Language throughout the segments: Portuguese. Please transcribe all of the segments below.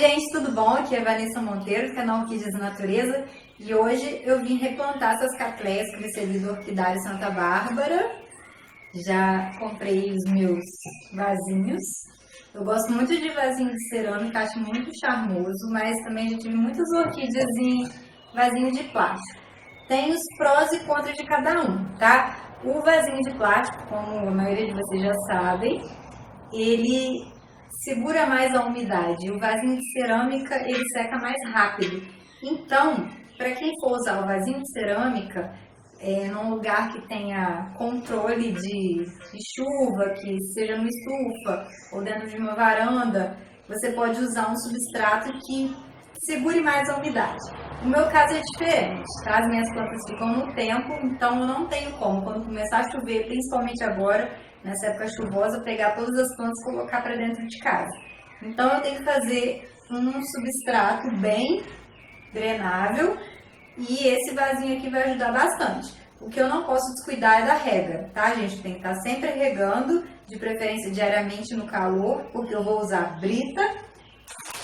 gente, tudo bom? Aqui é a Vanessa Monteiro, do canal Orquídeas da Natureza, e hoje eu vim replantar essas catleias que eu recebi do Orquidário Santa Bárbara. Já comprei os meus vasinhos. Eu gosto muito de vasinho de cerâmica, acho muito charmoso, mas também já tive muitas orquídeas em vasinho de plástico. Tem os prós e contras de cada um, tá? O vasinho de plástico, como a maioria de vocês já sabem, ele segura mais a umidade. O vasinho de cerâmica, ele seca mais rápido. Então, para quem for usar o vasinho de cerâmica, num lugar que tenha controle de chuva, que seja numa estufa ou dentro de uma varanda, você pode usar um substrato que segure mais a umidade. No meu caso é diferente, tá? As minhas plantas ficam no tempo, então eu não tenho como, quando começar a chover, principalmente agora, nessa época chuvosa, pegar todas as plantas e colocar para dentro de casa. Então eu tenho que fazer um substrato bem drenável e esse vasinho aqui vai ajudar bastante. O que eu não posso descuidar é da rega, tá, gente? Tem que estar sempre regando, de preferência diariamente no calor, porque eu vou usar brita.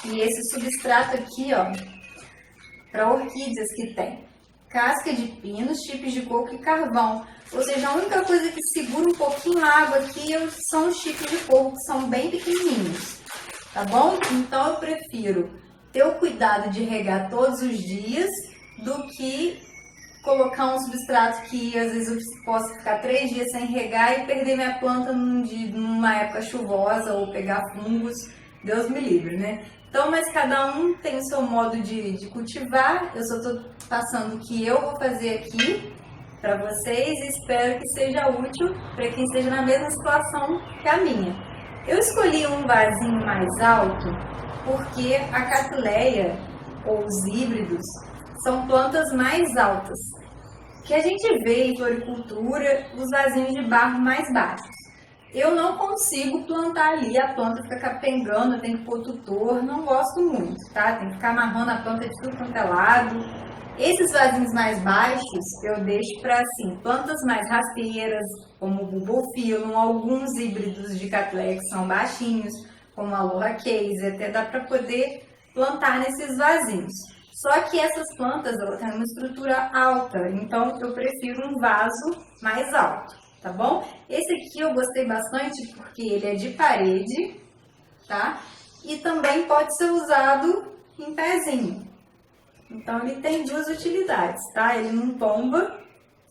E esse substrato aqui, ó, para orquídeas que tem casca de pino, chips de coco e carvão. Ou seja, a única coisa que segura um pouquinho a água aqui são os chips de coco, que são bem pequenininhos, tá bom? Então eu prefiro ter o cuidado de regar todos os dias do que colocar um substrato que às vezes eu posso ficar 3 dias sem regar e perder minha planta numa época chuvosa ou pegar fungos, Deus me livre, né? Então, mas cada um tem o seu modo de cultivar. Eu só estou passando o que eu vou fazer aqui para vocês e espero que seja útil para quem esteja na mesma situação que a minha. Eu escolhi um vasinho mais alto porque a catleia ou os híbridos são plantas mais altas, que a gente vê em floricultura os vasinhos de barro mais baixos. Eu não consigo plantar ali, a planta fica capengando, eu tenho que pôr tutor, não gosto muito, tá? Tem que ficar amarrando a planta de tudo quanto é lado. Esses vasinhos mais baixos eu deixo para, assim, plantas mais rasteiras, como o Bulbophyllum, alguns híbridos de catleia que são baixinhos, como a Aloha Case, até dá para poder plantar nesses vasinhos. Só que essas plantas, elas têm uma estrutura alta, então eu prefiro um vaso mais alto, tá bom? Esse aqui eu gostei bastante porque ele é de parede, tá? E também pode ser usado em pezinho. Então ele tem duas utilidades, tá? Ele não tomba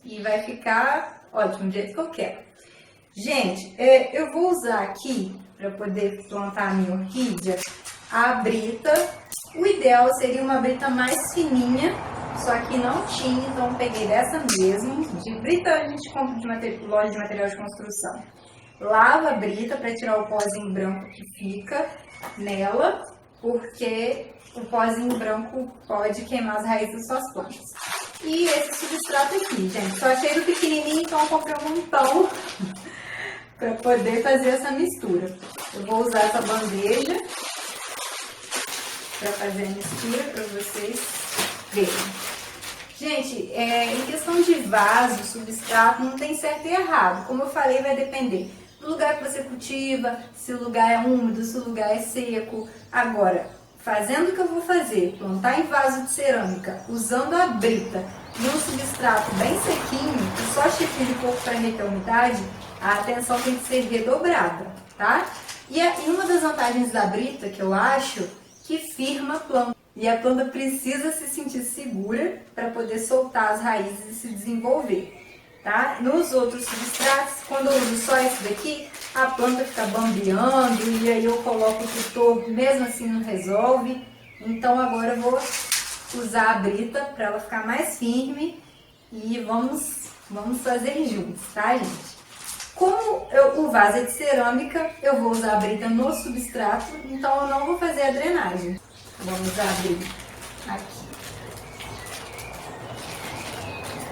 e vai ficar ótimo, do jeito que eu quero. Gente, eu vou usar aqui, para poder plantar a minha orquídea, a brita. O ideal seria uma brita mais fininha, só que não tinha, então eu peguei dessa mesmo. De brita a gente compra de loja de material de construção. Lava a brita para tirar o pozinho branco que fica nela, porque o pozinho branco pode queimar as raízes das suas plantas. E esse substrato aqui, gente, só achei do pequenininho, então eu comprei um montão para poder fazer essa mistura. Eu vou usar essa bandeja para fazer a mistura para vocês verem. Gente, em questão de vaso, substrato, não tem certo e errado. Como eu falei, vai depender do lugar que você cultiva, se o lugar é úmido, se o lugar é seco. Agora, fazendo o que eu vou fazer, plantar em vaso de cerâmica, usando a brita e um substrato bem sequinho, e só chifre de coco para reter a umidade, a atenção tem que ser redobrada, tá? E uma das vantagens da brita, que eu acho, que firma a planta. E a planta precisa se sentir segura para poder soltar as raízes e se desenvolver, tá? Nos outros substratos, quando eu uso só esse daqui, a planta fica bambeando e aí eu coloco o tutor, mesmo assim não resolve. Então agora eu vou usar a brita para ela ficar mais firme e vamos fazer juntos, tá, gente? Como o vaso é de cerâmica, eu vou usar a brita no substrato, então eu não vou fazer a drenagem. Vamos abrir aqui.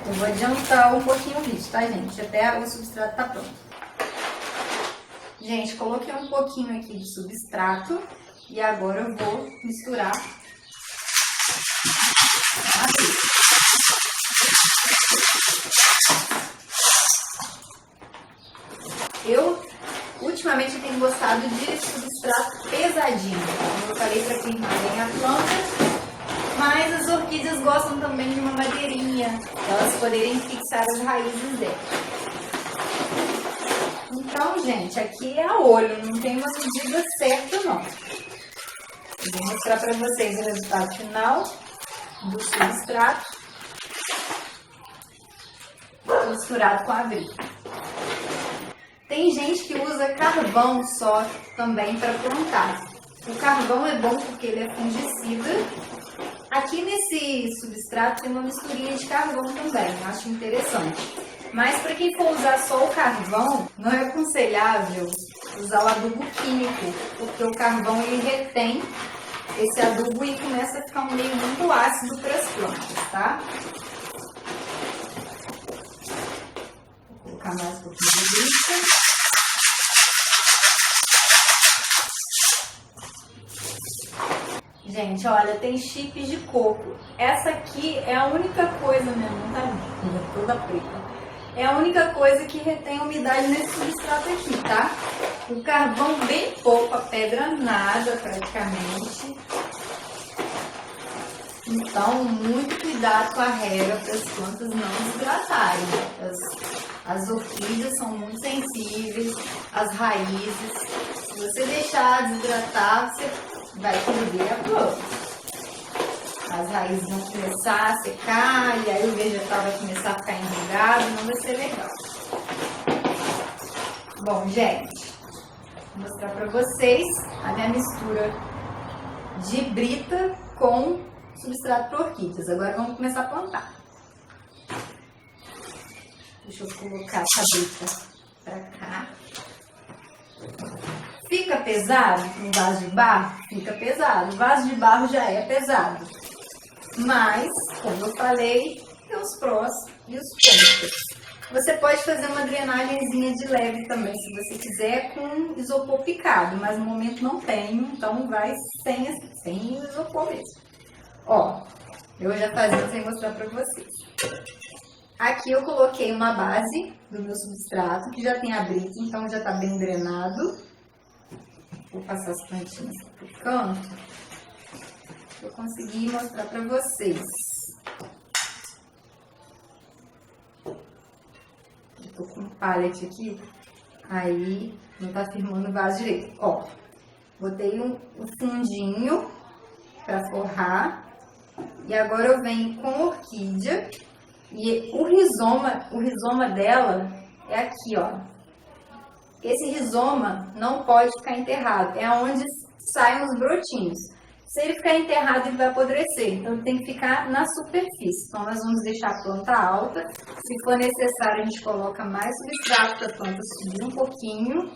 Eu vou adiantar um pouquinho o vídeo, tá, gente? Até o substrato tá pronto. Gente, coloquei um pouquinho aqui de substrato e agora eu vou misturar aqui. Ultimamente eu tenho tenho gostado de substrato pesadinho. Como eu falei, para firmar bem a planta. Mas as orquídeas gostam também de uma madeirinha, para elas poderem fixar as raízes dela. Então, gente, aqui é a olho, não tem uma medida certa, não. Eu vou mostrar para vocês o resultado final do substrato misturado com abrigo. Tem gente que usa carvão só também para plantar. O carvão é bom porque ele é fungicida. Aqui nesse substrato tem uma misturinha de carvão também, eu acho interessante. Mas para quem for usar só o carvão, não é aconselhável usar o adubo químico, porque o carvão ele retém esse adubo e começa a ficar um meio muito ácido para as plantas, tá? Vou colocar mais um pouquinho de brita. Gente, olha, tem chips de coco. Essa aqui é a única coisa mesmo, tá linda, toda preta. É a única coisa que retém umidade nesse substrato aqui, tá? O carvão bem pouco, a pedra nada praticamente. Então, muito cuidado com a rega para as plantas não desidratarem. As orquídeas são muito sensíveis, as raízes. Se você deixar desidratar, você vai perder a planta. As raízes vão começar a secar e aí o vegetal vai começar a ficar enrugado, não vai ser legal. Bom, gente, vou mostrar para vocês a minha mistura de brita com substrato para orquídeas. Agora vamos começar a plantar. Deixa eu colocar essa brita para cá. Fica pesado no vaso de barro? Fica pesado. O vaso de barro já é pesado. Mas, como eu falei, tem os prós e os contras. Você pode fazer uma drenagemzinha de leve também, se você quiser, com isopor picado. Mas no momento não tenho, então vai sem isopor mesmo. Ó, eu já fazia sem mostrar pra vocês. Aqui eu coloquei uma base do meu substrato, que já tem a brita, então já tá bem drenado. Vou passar as plantinhas pro canto. Eu consegui mostrar para vocês. Eu tô com um pallet aqui, aí não tá firmando o vaso direito. Ó, botei um fundinho para forrar e agora eu venho com orquídea e o rizoma dela é aqui, ó. Esse rizoma não pode ficar enterrado, é onde saem os brotinhos. Se ele ficar enterrado, ele vai apodrecer, então ele tem que ficar na superfície. Então, nós vamos deixar a planta alta. Se for necessário, a gente coloca mais substrato para a planta subir um pouquinho.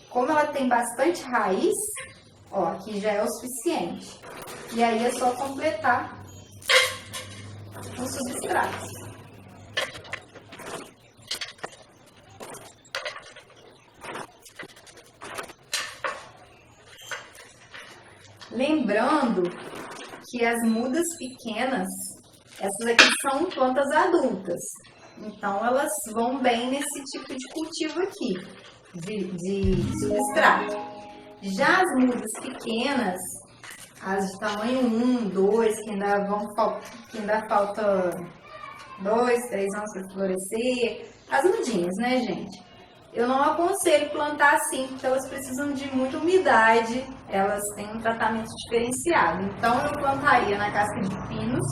Como ela tem bastante raiz, ó, aqui já é o suficiente. E aí é só completar o substrato. Lembrando que as mudas pequenas, essas aqui são plantas adultas, então elas vão bem nesse tipo de cultivo aqui, de substrato. Já as mudas pequenas, as de tamanho 1, 2, que ainda falta 2, 3 anos para florescer, as mudinhas, né, gente? Eu não aconselho plantar assim, porque elas precisam de muita umidade, elas têm um tratamento diferenciado. Então, eu plantaria na casca de pinos,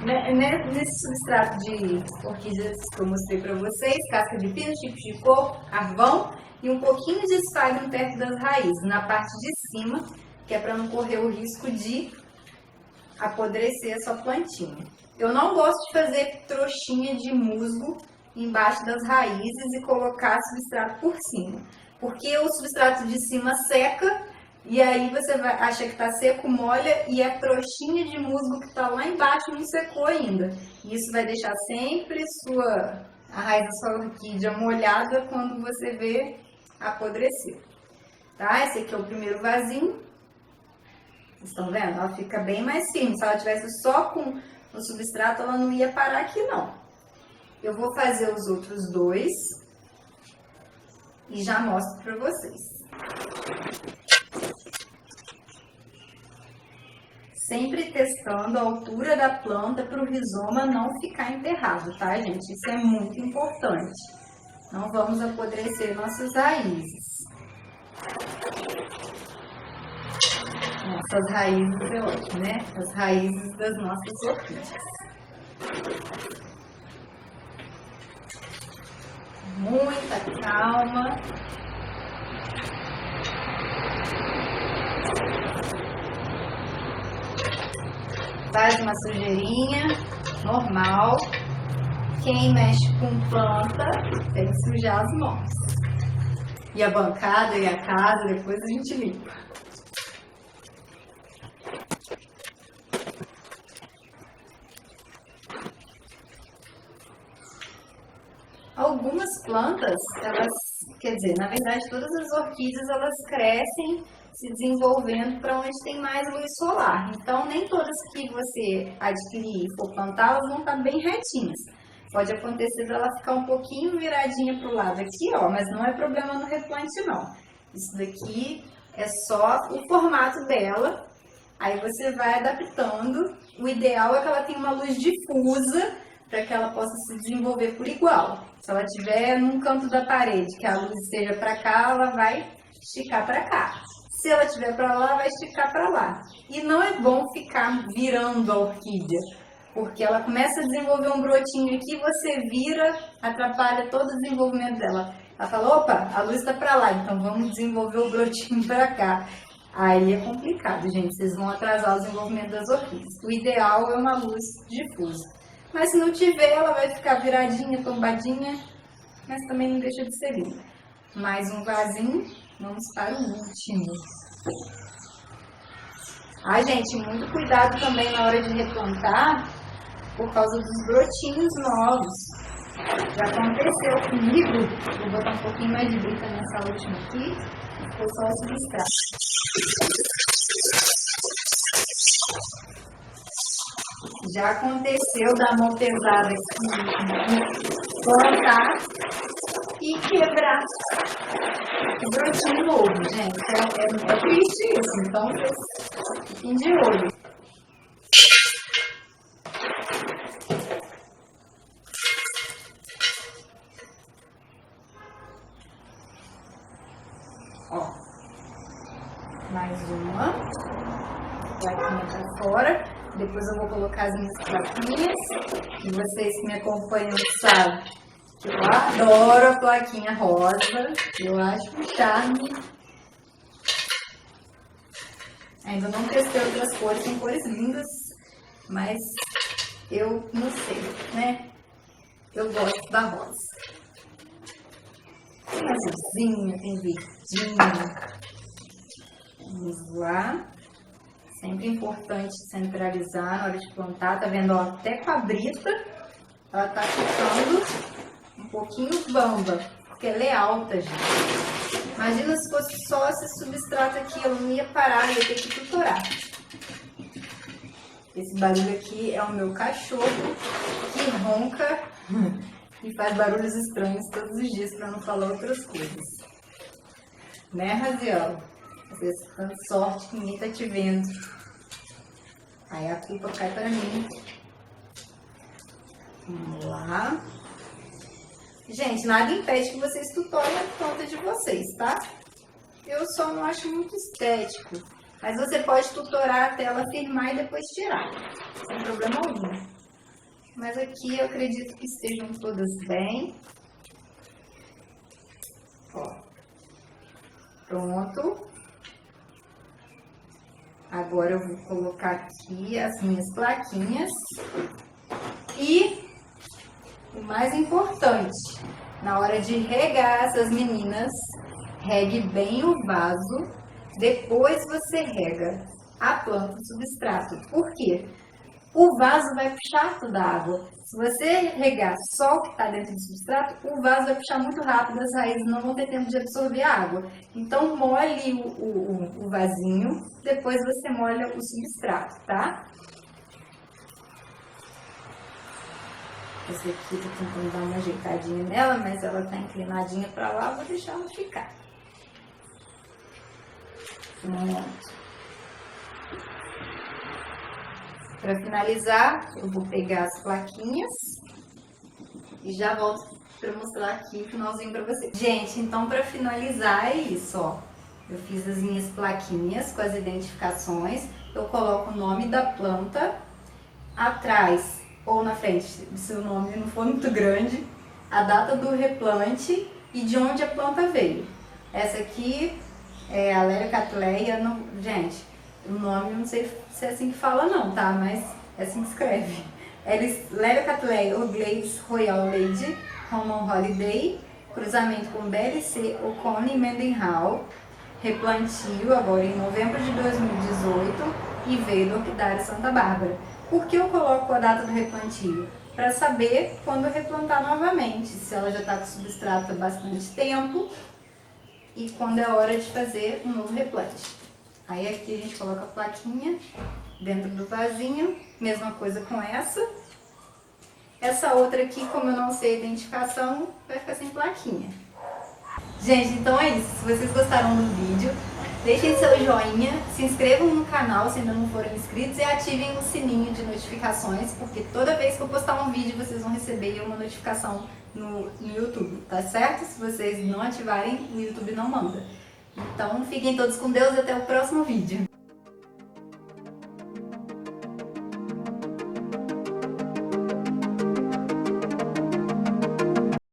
nesse substrato de orquídeas que eu mostrei para vocês, casca de pinos, tipos de coco, carvão e um pouquinho de esphagnum perto das raízes, na parte de cima, que é para não correr o risco de apodrecer a sua plantinha. Eu não gosto de fazer trouxinha de musgo embaixo das raízes e colocar substrato por cima, porque o substrato de cima seca e aí você acha que está seco, molha e a trouxinha de musgo que está lá embaixo não secou ainda. Isso vai deixar sempre a raiz da sua orquídea molhada quando você vê apodrecer. Tá? Esse aqui é o primeiro vasinho. Estão vendo? Ela fica bem mais firme. Se ela tivesse só com o substrato, ela não ia parar aqui não. Eu vou fazer os outros dois. e já mostro para vocês. Sempre testando a altura da planta para o rizoma não ficar enterrado, tá, gente? Isso é muito importante. Não vamos apodrecer nossas raízes. Nossas raízes é ótimo, né? As raízes das nossas orquídeas. Muita calma. Faz uma sujeirinha, normal. Quem mexe com planta tem que sujar as mãos. E a bancada e a casa, depois a gente limpa. Algumas plantas, quer dizer, na verdade todas as orquídeas elas crescem se desenvolvendo para onde tem mais luz solar. Então nem todas que você adquirir e for plantar, elas vão estar bem retinhas. Pode acontecer dela ficar um pouquinho viradinha para o lado aqui, ó, mas não é problema no replante não. Isso daqui é só o formato dela, aí você vai adaptando. O ideal é que ela tenha uma luz difusa, para que ela possa se desenvolver por igual. Se ela estiver num canto da parede, que a luz esteja para cá, ela vai esticar para cá. Se ela estiver para lá, vai esticar para lá. E não é bom ficar virando a orquídea, porque ela começa a desenvolver um brotinho aqui, você vira, atrapalha todo o desenvolvimento dela. Ela fala, opa, a luz está para lá, então vamos desenvolver o brotinho para cá. Aí é complicado, gente, vocês vão atrasar o desenvolvimento das orquídeas. O ideal é uma luz difusa. Mas se não tiver, ela vai ficar viradinha, tombadinha, mas também não deixa de ser linda. Mais um vasinho, vamos para o último. Gente, muito cuidado também na hora de replantar, por causa dos brotinhos novos. Já aconteceu comigo, vou botar um pouquinho mais de brita nessa última aqui, ficou só o substrato. Já aconteceu da mão pesada aqui, plantar e quebrar o brotinho novo, gente. É triste isso, então fiquem de olho. Ó, mais uma plaquinha pra fora. Depois eu vou colocar as minhas plaquinhas. E vocês que me acompanham sabem que eu adoro a plaquinha rosa. Eu acho um charme. Ainda não testei outras cores, tem cores lindas, mas eu não sei, né? Eu gosto da rosa. Tem azulzinha, tem verdinho. Vamos lá. Sempre importante centralizar na hora de plantar. Tá vendo? Ó, até com a brita, ela tá ficando um pouquinho bamba, porque ela é alta, gente. Imagina se fosse só esse substrato aqui, eu não ia parar, eu ia ter que tutorar. Esse barulho aqui é o meu cachorro, que ronca e faz barulhos estranhos todos os dias, para não falar outras coisas. Né, Raziel? Às vezes, tanta sorte que ninguém tá te vendo. Aí a culpa cai para mim. Vamos lá. Gente, nada impede que vocês tutorem a planta de vocês, tá? Eu só não acho muito estético. Mas você pode tutorar até ela firmar e depois tirar. Sem problema algum. Mas aqui eu acredito que estejam todas bem. Ó. Pronto. Agora eu vou colocar aqui as minhas plaquinhas. E o mais importante, na hora de regar essas meninas, regue bem o vaso. Depois você rega a planta, o substrato. Por quê? O vaso vai puxar toda a água. Se você regar só o que está dentro do substrato, o vaso vai puxar muito rápido, as raízes não vão ter tempo de absorver a água. Então, molhe o vasinho, depois você molha o substrato, tá? Essa aqui tô tentando dar uma ajeitadinha nela, mas ela tá inclinadinha pra lá, vou deixar ela ficar. Pronto. Para finalizar, eu vou pegar as plaquinhas e já volto para mostrar aqui o finalzinho para vocês. Gente, então para finalizar é isso, ó. Eu fiz as minhas plaquinhas com as identificações. Eu coloco o nome da planta atrás ou na frente, se o nome não for muito grande, a data do replante e de onde a planta veio. Essa aqui é a Léricatleia, gente, o nome não sei se é assim que fala não, tá? Mas é assim que escreve. Léricatleia Orglades Royal Lady, Roman Holiday, cruzamento com BLC Ocone Mendenhall, replantio agora em novembro de 2018 e veio do Orquidária Santa Bárbara. Por que eu coloco a data do replantio? Para saber quando replantar novamente, se ela já está com substrato há bastante tempo e quando é hora de fazer um novo replante. Aí aqui a gente coloca a plaquinha dentro do vasinho, mesma coisa com essa. Essa outra aqui, como eu não sei a identificação, vai ficar sem plaquinha. Gente, então é isso. Se vocês gostaram do vídeo, deixem seu joinha, se inscrevam no canal se ainda não forem inscritos e ativem o sininho de notificações, porque toda vez que eu postar um vídeo, vocês vão receber uma notificação no YouTube, tá certo? Se vocês não ativarem, o YouTube não manda. Então, fiquem todos com Deus e até o próximo vídeo.